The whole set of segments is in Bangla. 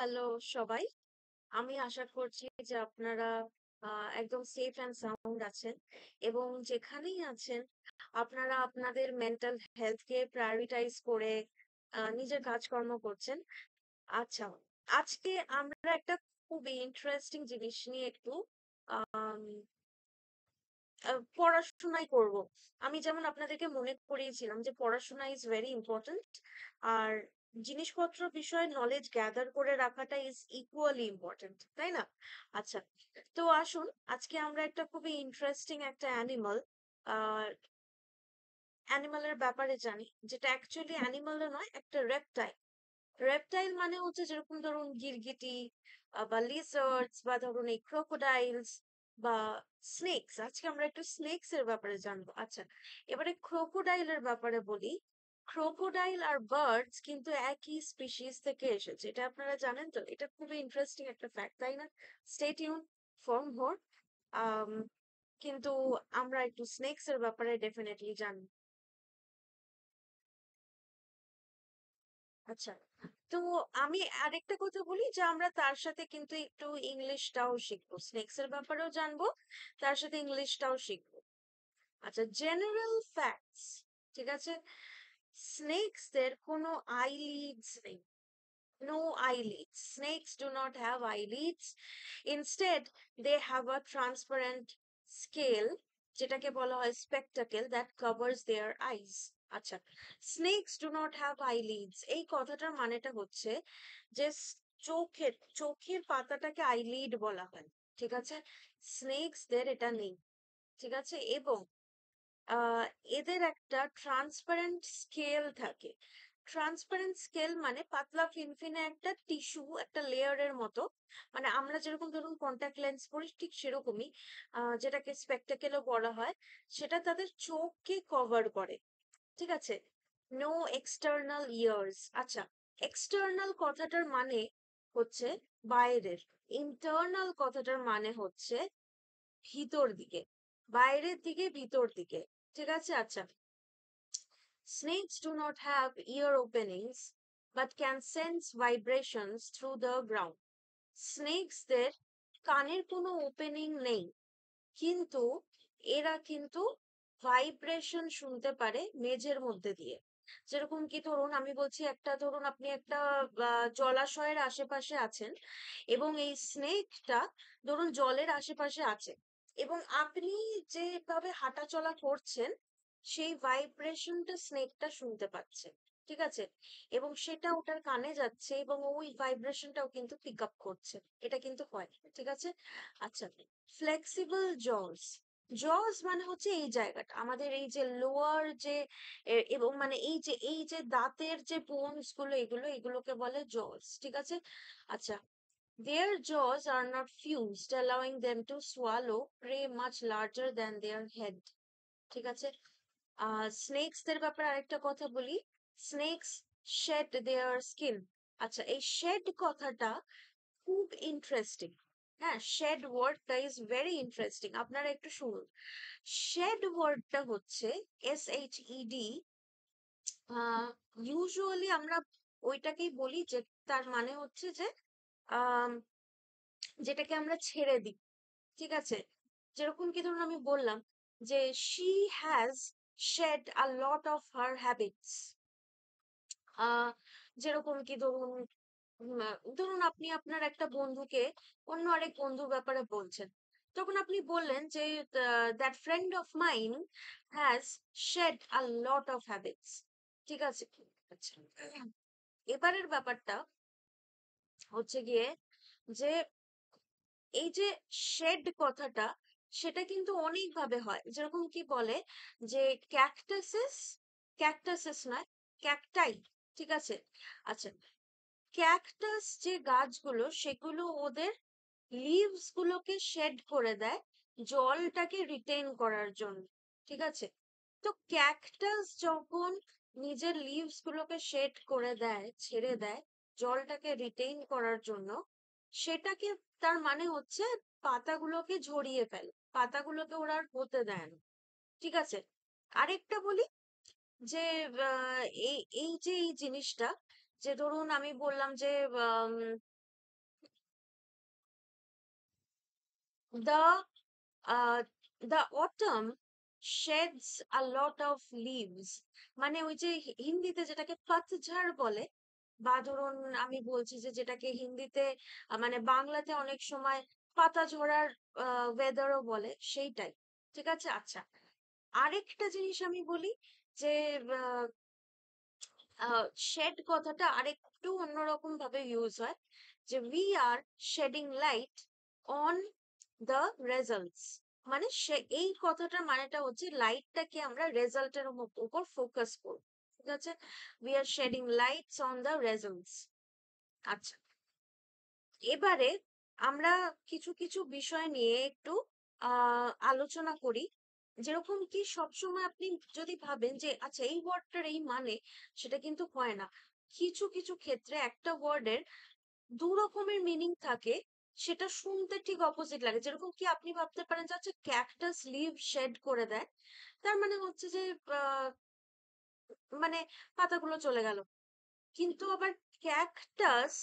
হ্যালো সবাই। আমি আশা করছি যে আপনারা একদম সেফ অ্যান্ড সাউন্ড আছেন এবং যেখানেই আছেন আপনারা আপনাদের মেন্টাল হেলথকে প্রায়োরিটাইজ করে নিজের কাজকর্ম করছেন। আচ্ছা, আজকে আমরা একটা খুব ইন্টারেস্টিং জিনিস নিয়ে একটু আম পড়াশোনাই করব। আমি যেমন আপনাদেরকে মনে করিয়েছিলাম যে পড়াশোনা ইজ ভেরি ইম্পর্ট্যান্ট। আর জিনিসপত্র বিষয়ে নলেজ গ্যাদার করে রাখাটা ইজ ইকুয়ালি ইম্পর্ট্যান্ট, তাই না? আচ্ছা, তো আসুন আজকে আমরা একটা খুবই ইন্টারেস্টিং একটা অ্যানিমালের ব্যাপারে জানি, যেটা অ্যাকচুয়ালি অ্যানিমালও নয়, একটা রেপটাইল। রেপটাইল মানে হচ্ছে যেরকম ধরুন গিরগিটি বা লিজার্ডস বা ধরুন এই ক্রোকোডাইলস বা স্নেকস। আজকে আমরা একটু স্নেকস এর ব্যাপারে জানবো। আচ্ছা, এবারে ক্রোকোডাইলের ব্যাপারে বলি। ক্রোকোডাইল আর বার্ডস কিন্তু একই স্পিসিস থেকে এসেছে, এটা আপনারা জানেন তো? এটা খুবই ইন্টারেস্টিং একটা ফ্যাক্ট, তাই না? Stay tune for more. কিন্তু আমরা একটু স্নেকস এর ব্যাপারে ডেফিনেটলি জানি। আচ্ছা, তো আমি আরেকটা কথা বলি যে আমরা তার সাথে কিন্তু একটু ইংলিশটাও শিখবো, স্নেক্স এর ব্যাপারেও জানবো, তার সাথে ইংলিশটাও শিখবো। আচ্ছা, জেনারেল ফ্যাক্টস, ঠিক আছে? স্নেকস দের কোনো আইলিডস নেই। No eyelids. Snakes do not have eyelids. Instead, they have a transparent scale, যেটাকে বলা হয় spectacle, that covers their eyes. আচ্ছা, snakes do not have eyelids এই কথাটার মানেটা হচ্ছে যে চোখের চোখের পাতাটাকে আইলিড বলা হয়, ঠিক আছে? স্নেকস দের এটা নেই, ঠিক আছে? এবং আহ এদের একটা ট্রান্সপারেন্ট স্কেল থাকে। ট্রান্সপারেন্ট স্কেল মানে পাতলা ফিনফিনে একটা টিস্যু, একটা লেয়ারের মতো। মানে আমরা যেরকম ধরুন কন্টাক্ট লেন্স পরি ঠিক সেরকমই, যেটাকে স্পেকটাকেলও বলা হয়, সেটা তাদের চোখকে কভার করে, ঠিক আছে? No external ears. আচ্ছা, এক্সটার্নাল কথাটার মানে হচ্ছে বাইরের, ইন্টারনাল কথাটার মানে হচ্ছে ভিতর দিকে, বাইরের দিকে, ভিতর দিকে, ঠিক আছে? আচ্ছা, snakes do not have ear openings but can sense vibrations through the ground. Snakes দের কানের কোনো ওপেনিং নেই, কিন্তু এরা কিন্তু ভাইব্রেশন শুনতে পারে মেঝের মধ্যে দিয়ে। যেরকম কি ধরুন আমি বলছি, একটা ধরুন আপনি একটা জলাশয়ের আশেপাশে আছেন এবং এই স্নেকটা ধরুন জলের আশেপাশে আছে, এবং আপনি যেভাবে হাঁটাচলা করছেন সেই ভাইব্রেশনটা স্নেকটা শুনতে পাচ্ছে, ঠিক আছে? এবং সেটা ওটার কানে যাচ্ছে এবং ওই ভাইব্রেশনটাও কিন্তু পিক আপ করছে। এটা কিন্তু হয়, ঠিক আছে? আচ্ছা, ফ্লেক্সিবল জস। জস মানে হচ্ছে এই জায়গাটা আমাদের এই যে লোয়ার যে এবং মানে এই যে দাঁতের যে বোনস গুলো, এগুলো এগুলোকে বলে জস, ঠিক আছে? আচ্ছা, their jaws are not fused, allowing them to swallow prey much larger than their head, ঠিক আছে? স্নেকস দের ব্যাপারে আরেকটা কথা বলি। Snakes shed their skin. আচ্ছা, এই শেড কথাটা খুব ইন্টারেস্টিং। হ্যাঁ, শেড ওয়ার্ডটা ইজ ভেরি ইন্টারেস্টিং, আপনারা একটু শুনুন। শেড ওয়ার্ডটা হচ্ছে SHED। ইউজুয়ালি আমরা ওইটাকেই বলি, যে তার মানে হচ্ছে যে আহ যেটাকে আমরা ছেড়ে দিই, ঠিক আছে? যেরকম কি ধরুন আমি বললাম যে she has shed a lot of her habits। আহ যেরকম কি ধরুন ধরুন আপনি আপনার একটা বন্ধুকে অন্য আরেক বন্ধুর ব্যাপারে বলছেন, তখন আপনি বললেন যে that friend of mine has shed a lot of habits, ঠিক আছে? আচ্ছা, এবারের ব্যাপারটা হচ্ছে গিয়ে যে এই যে শেড কথাটা, সেটা কিন্তু অনেক ভাবে হয়। যেরকম কি বলে যে ক্যাকটাসেস, ক্যাকটাসেস নয়, ক্যাকটাই, ঠিক আছে? আচ্ছা, ক্যাকটাস যে গাছগুলো সেগুলো ওদের লিভস গুলোকে শেড করে দেয় জলটাকে রিটেইন করার জন্য, ঠিক আছে? তো ক্যাকটাস যখন নিজের লিভস গুলোকে শেড করে দেয়, ছেড়ে দেয় জলটাকে রিটেইন করার জন্য, সেটাকে তার মানে হচ্ছে পাতাগুলোকে ঝরিয়ে ফেলে, পাতাগুলোকে ওরা আর হতে দেয় না, ঠিক আছে? আরেকটা বলি যে আহ, এই এই যে এই জিনিসটা, যে ধরুন আমি বললাম যে the uh, the autumn sheds a lot of leaves, মানে ওই যে হিন্দিতে যেটাকে পাতঝড় বলে, বা ধরুন আমি বলছি যে যেটাকে হিন্দিতে মানে বাংলাতে অনেক সময় পাতা ঝরার ওয়েদারও বলে, সেইটাই। ঠিক আছে, আচ্ছা। আরেকটা জিনিস আমি বলি যে শেড কথাটা আরেকটু অন্যরকম ভাবে ইউজ হয়, যে we are shedding light on the results, মানে সে এই কথাটার মানেটা হচ্ছে লাইটটাকে আমরা রেজাল্টের উপর ফোকাস করব। ঠিক আছে, we are shedding lights on the results. আচ্ছা, এবারে আমরা কিছু কিছু বিষয় নিয়ে একটু আলোচনা করি। যেরকম কি সবসময় আপনি যদি ভাবেন যে আচ্ছা এই ওয়ার্ডটার এই মানে, সেটা কিন্তু হয় না। কিছু কিছু ক্ষেত্রে একটা ওয়ার্ডের দু রকমের মিনিং থাকে, সেটা শুনতে ঠিক অপোজিট লাগে। যেরকম কি আপনি ভাবতে পারেন যে আচ্ছা ক্যাকটাস লিভ শেড করে দেয়, তার মানে হচ্ছে যে আহ, মানে পাতাগুলো চলে গেল। কিন্তু আবার ক্যাকটাস,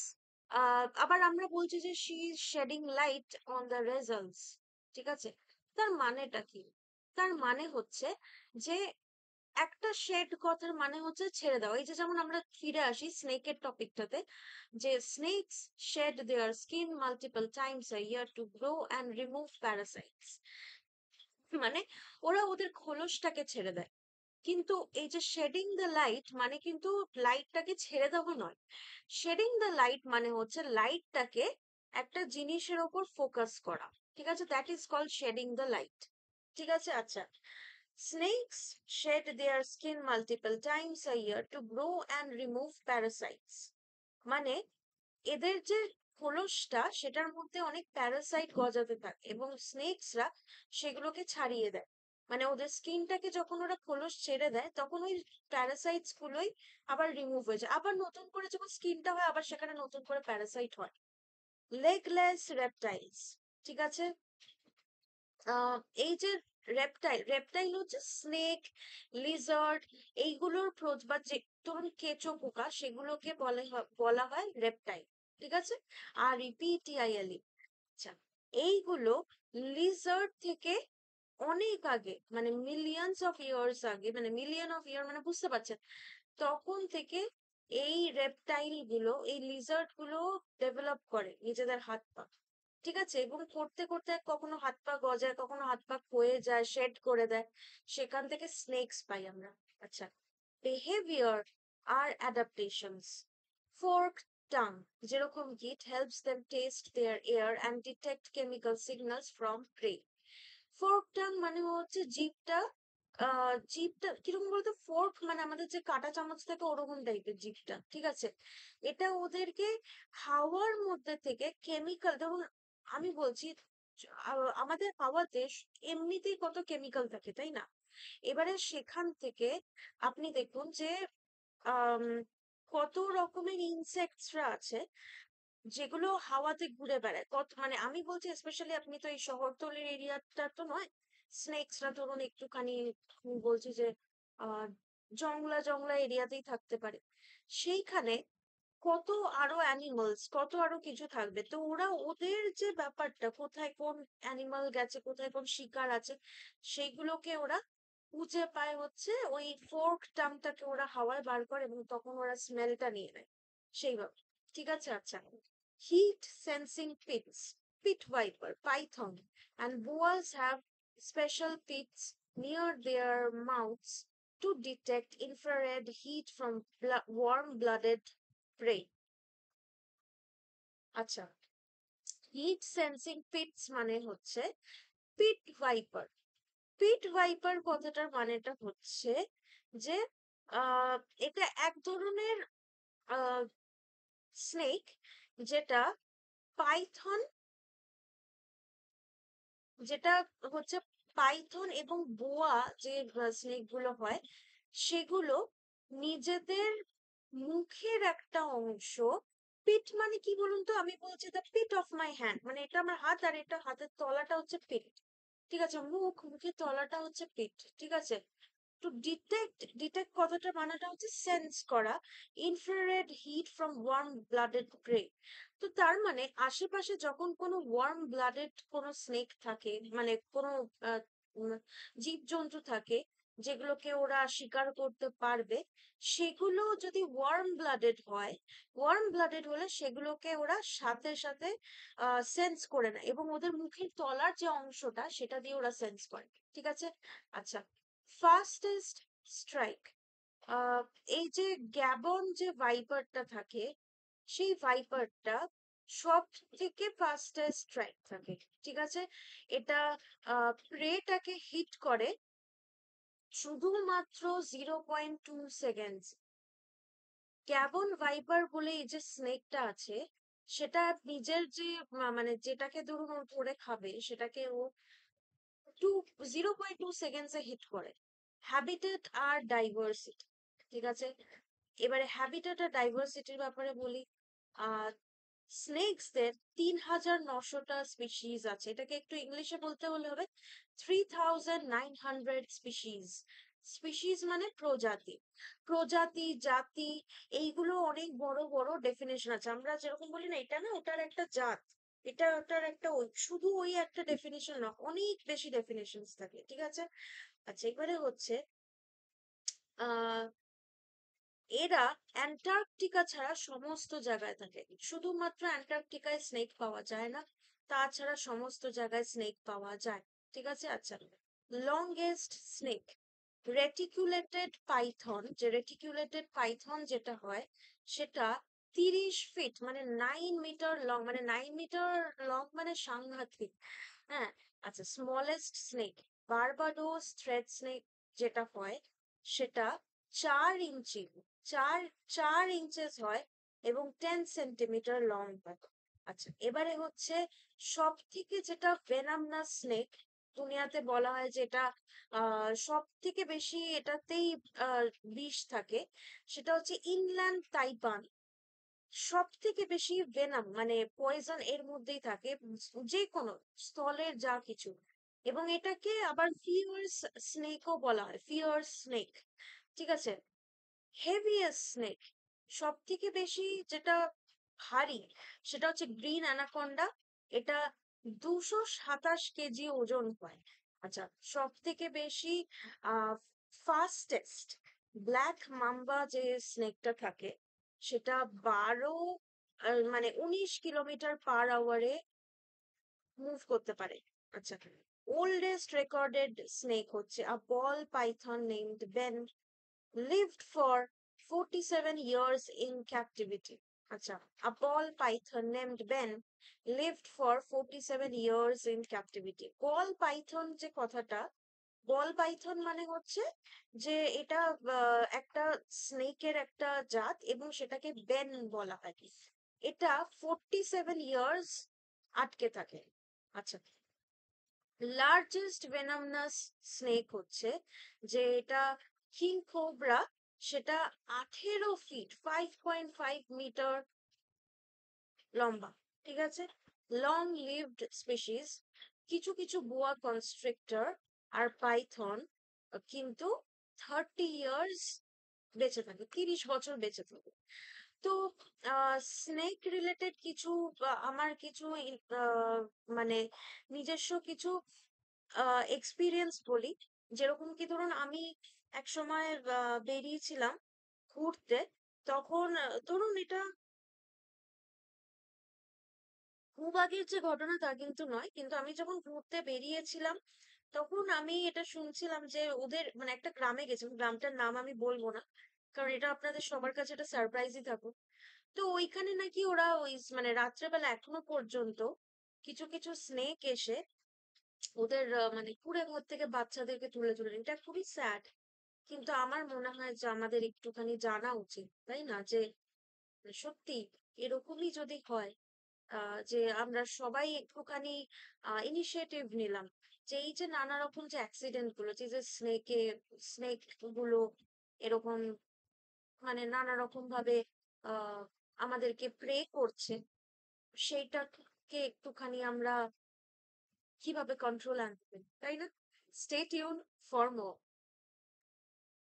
আবার আমরা বলছি যে she is shedding light on the results. ঠিক আছে, তার মানেটা কি? তার মানে হচ্ছে যে একটা শেড কথার মানে হচ্ছে ছেড়ে দেওয়া। এই যে যেমন আমরা ফিরে আসি স্নেকের টপিকটাতে, যে snakes shed their skin multiple times a year to grow and remove parasites, মানে ওরা ওদের খোলসটাকে ছেড়ে দেয়। কিন্তু এই যে শেডিং দ্য লাইট মানে কিন্তু লাইটটাকে ছেড়ে দেওয়া নয়। শেডিং দ্য লাইট মানে হচ্ছে লাইটটাকে একটা জিনিসের ওপর ফোকাস করা। ঠিক আছে, that is called shedding the light. ঠিক আছে, আচ্ছা। Snakes shed their skin multiple times a year to grow and remove parasites, মানে এদের যে খোলসটা সেটার মধ্যে অনেক প্যারাসাইট গজাতে থাকে এবং স্নেকসরা সেগুলোকে ছাড়িয়ে দেয়। মানে ওদের স্কিনটাকে যখন ওরা খোলস ছেড়ে দেয় তখন ওই প্যারাসাইটস গুলোই আবার রিমুভ হয়ে যায়, আবার নতুন করে যখন স্কিনটা হয় আবার সেখানে নতুন করে প্যারাসাইট হয়। লেগলেস রেপটাইলস। ঠিক আছে, এই যে রেপটাইল, রেপটাইল হচ্ছে স্নেক, লিজার্ড, এইগুলোর বা যে ধরুন কেঁচো পোকা, সেগুলোকে বলা হয় রেপটাইল। ঠিক আছে, আর রিপিটিআইএলই। আচ্ছা, এইগুলো লিজার্ড থেকে অনেক আগে, মানে মিলিয়নস অফ ইয়ার্স আগে, মানে মিলিয়ন অফ ইয়ার মানে বুঝতে পারছেন, তখন থেকে এই রেপটাইল গুলো, এই লিজার্ড গুলো ডেভেলপ করে নিজেদের হাত পা। ঠিক আছে, এবং করতে করতে কখনো হাত পা গজায়, কখনো হাত পা ক্ষয়ে যায়, শেড করে দেয়, সেখান থেকে স্নেকস পাই আমরা। আচ্ছা, বিহেভিয়ার আর অ্যাডাপ্টেশনস। ফোর্ক টাং, যেরকম কি it helps them taste their air and detect chemical signals from prey. Fork tongue মানে হচ্ছে জিভটা, জিভটা কিরকম বলতো, ফোর্ক মানে আমাদের যে কাঁটা চামচ থাকে ওরকম টাইপের জিভটা। ঠিক আছে, এটা ওদেরকে হাওয়ার মধ্যে থেকে কেমিক্যাল, ধরুন আমি বলছি আমাদের হাওয়াতে এমনিতেই কত কেমিক্যাল থাকে, তাই না? এবারে সেখান থেকে আপনি দেখুন যে আম, কত রকমের ইনসেক্টসরা আছে যেগুলো হাওয়াতে ঘুরে বেড়ায়। কত, মানে আমি বলছি স্পেশালি, আপনি তো এই শহরতলির এরিয়াটা তো নয়, স্নেকসরা ধরুন একটুখানি আমি বলছি যে আহ জংলা জংলা এরিয়াতেই থাকতে পারে। সেইখানে কত আরো অ্যানিমালস, কত আরো কিছু থাকবে। তো ওরা ওদের যে ব্যাপারটা, কোথায় কোন অ্যানিমাল গেছে, কোথায় কোন শিকার আছে, সেইগুলোকে ওরা খুঁজে পায় হচ্ছে ওই ফোর্ক টাংটাকে ওরা হাওয়ায় বার করে, এবং তখন ওরা স্মেলটা নিয়ে নেয় সেইভাবে। ঠিক আছে, আচ্ছা। Heat sensing pits, pit viper, python, and boas have special pits near their mouths to detect infrared heat from warm-blooded prey. আচ্ছা, হিট সেন্সিং পিটস মানে হচ্ছে পিট ভাইপার। পিট ভাইপার কথাটার মানেটা হচ্ছে যে আহ এটা এক ধরনের স্নেক, যেটা পাইথন, যেটা হচ্ছে পাইথন এবং বোয়া যে স্নেক গুলো হয়, সেগুলো নিজেদের মুখের একটা অংশ, পিঠ মানে কি বলুন তো, আমি বলছি the pit of my hand, মানে এটা আমার হাত আর এটা হাতের তলাটা হচ্ছে পিঠ। ঠিক আছে, মুখের তলাটা হচ্ছে পিঠ। ঠিক আছে, টু ডিটেক্ট কথাটা মানেটা হচ্ছে সেন্স করা, infrared heat from warm blooded prey. তো তার মানে আশেপাশে যখন কোনো ওয়ার্ম ব্লাডেড কোনো স্নেক থাকে, মানে কোনো জীবজন্তু থাকে যেগুলোকে ওরা শিকার করতে পারবে, সেগুলো যদি ওয়ার্ম ব্লাডেড হলে সেগুলোকে ওরা সাথে সাথে সেন্স করে নেয়, এবং ওদের মুখের তলার যে অংশটা সেটা দিয়ে ওরা সেন্স করে। ঠিক আছে। আচ্ছা, ফাস্টেস্ট স্ট্রাইক। এই যে গ্যাবন যে ভাইপারটা থাকে, সেই ভাইপারটা সব থেকে ফাস্টেস্ট স্ট্রাইক থাকে। ঠিক আছে। এটা প্রেটাকে হিট করে শুধুমাত্র 0.2 সেকেন্ড। ক্যাবন ভাইপার বলে এই যে স্নেকটা আছে, সেটা নিজের যে মানে যেটাকে ধরুন ও ধরে খাবে, সেটাকে ও 0.2 সেকেন্ডসে হিট করে। হ্যাবিটেট আর ডাইভার্সিটি। ঠিক আছে। এবারে হ্যাবিটেট আর ডাইভার্সিটির ব্যাপারে বলি। আহ স্নেকসদের 3,900টা স্পিসিস আছে। এটাকে একটু ইংলিশে বলতে হলে হবে 3,900 স্পিসিস। স্পিসিস মানে প্রজাতি, জাতি, এইগুলো অনেক বড় বড় ডেফিনেশন আছে। আমরা যেরকম বলি না এটা না ওটার একটা জাত, এটা ওটার একটা শুধু ওই একটা ডেফিনেশন না, অনেক বেশি ডেফিনেশন থাকে। ঠিক আছে। আচ্ছা, এবারে হচ্ছে আহ এরা অ্যান্টার্কটিকা ছাড়া সমস্ত জায়গায় থাকে। শুধুমাত্র অ্যান্টার্কটিকায় স্নেক পাওয়া যায় না, তাছাড়া সমস্ত জায়গায় স্নেক পাওয়া যায়। ঠিক আছে। আচ্ছা, লংগেস্ট স্নেক রেটিকুলেটেড পাইথন। যে রেটিকুলেটেড পাইথন যেটা হয় সেটা 30 ফিট, মানে 9 মিটার লং, মানে 9 মিটার লং, মানে সাংঘাতিক। হ্যাঁ। আচ্ছা, smallest snake Barbados thread snake যেটা হয় সেটা 4 ইঞ্চি, চার 4 ইঞ্চেস হয়, এবং 10 সেন্টিমিটার লং হয়। আচ্ছা, এবারে হচ্ছে সব থেকে যেটা ভেনামনাস স্নেক দুনিয়াতে বলা হয়, যেটা সব থেকে বেশি এটাতেই বিষ থাকে, সেটা হচ্ছে ইনল্যান্ড তাইপান। সব থেকে বেশি ভেনাম মানে পয়জন এর মধ্যেই থাকে, যে কোনো স্থলের যা কিছু। এবং এটাকে আবার ফিয়ার্স স্নেকও বলা হয়, ফিয়ার্স স্নেক। ঠিক আছে। হেভিয়েস্ট স্নেক, সব থেকে বেশি যেটা ভারী, সেটা হচ্ছে গ্রিন অ্যানাকোন্ডা। এটা 227 কেজি ওজন হয়। আচ্ছা, সব থেকে বেশি ফাস্টেস্ট ব্ল্যাক মাম্বা যে স্নেকটা থাকে, সেটা 19 কিলোমিটার/আওয়ারে মুভ করতে পারে। আচ্ছা, ওল্ডেস্ট রেকর্ডেড স্নেক হচ্ছে a ball python named Ben, lived for 47 years in captivity. আচ্ছা, a ball python named Ben lived for 47 years in captivity. Ball Python যে কথাটা, বল পাইথন মানে হচ্ছে যে এটা একটা স্নেকের একটা জাত, এবং সেটাকে বেন বলা হয়। এটা 47 ইয়ার্স আটকে থাকে। আচ্ছা, লার্জেস্ট ভেনামনাস স্নেক হচ্ছে যে এটা কিং কোবরা, সেটা 18 ফিট, 5.5 মিটার লম্বা। ঠিক আছে। লং লিভড স্পিসিস, কিছু কিছু বোয়া কনস্ট্রিক্টর আর পাইথন কিন্তু 30 ইয়ার্স বেঁচে থাকে, 30 বছর বেঁচে থাকে। তো স্নেক রিলেটেড কিছু আমার কিছু মানে নিজস্ব কিছু এক্সপিরিয়েন্স বলি। যেরকম কি ধরুন, আমি এক সময় বেরিয়েছিলাম ঘুরতে, তখন ধরুন এটা খুব আগের যে ঘটনা তা কিন্তু নয়, কিন্তু আমি যখন ঘুরতে বেরিয়েছিলাম তখন আমি এটা শুনছিলাম যে ওদের মানে একটা গ্রামে গেছিলাম, গ্রামটার নাম আমি বলবো না, কারণ এটা আপনাদের সবার কাছে একটা সারপ্রাইজই থাকুক। তো ওইখানে নাকি ওরা ওই মানে রাত্রেবেলা এখনো পর্যন্ত কিছু কিছু স্নেক এসে ওদের মানে কুঁড়ে ঘর থেকে বাচ্চাদেরকে তুলে তুলে নেয়। এটা খুবই স্যাড। কিন্তু আমার মনে হয় যে আমাদের একটুখানি জানা উচিত, তাই না, যে সত্যি এরকমই যদি হয়, যে আমরা সবাই একটুখানি ইনিশিয়েটিভ নিলাম, যে এই যে নানা রকম যে অ্যাক্সিডেন্ট গুলো, যে স্নেক গুলো এরকম মানে নানা রকম ভাবে আহ আমাদেরকে প্রে করছে, সেইটাকে একটুখানি আমরা কিভাবে কন্ট্রোল আনতে পারি, তাই না? Stay tune for more.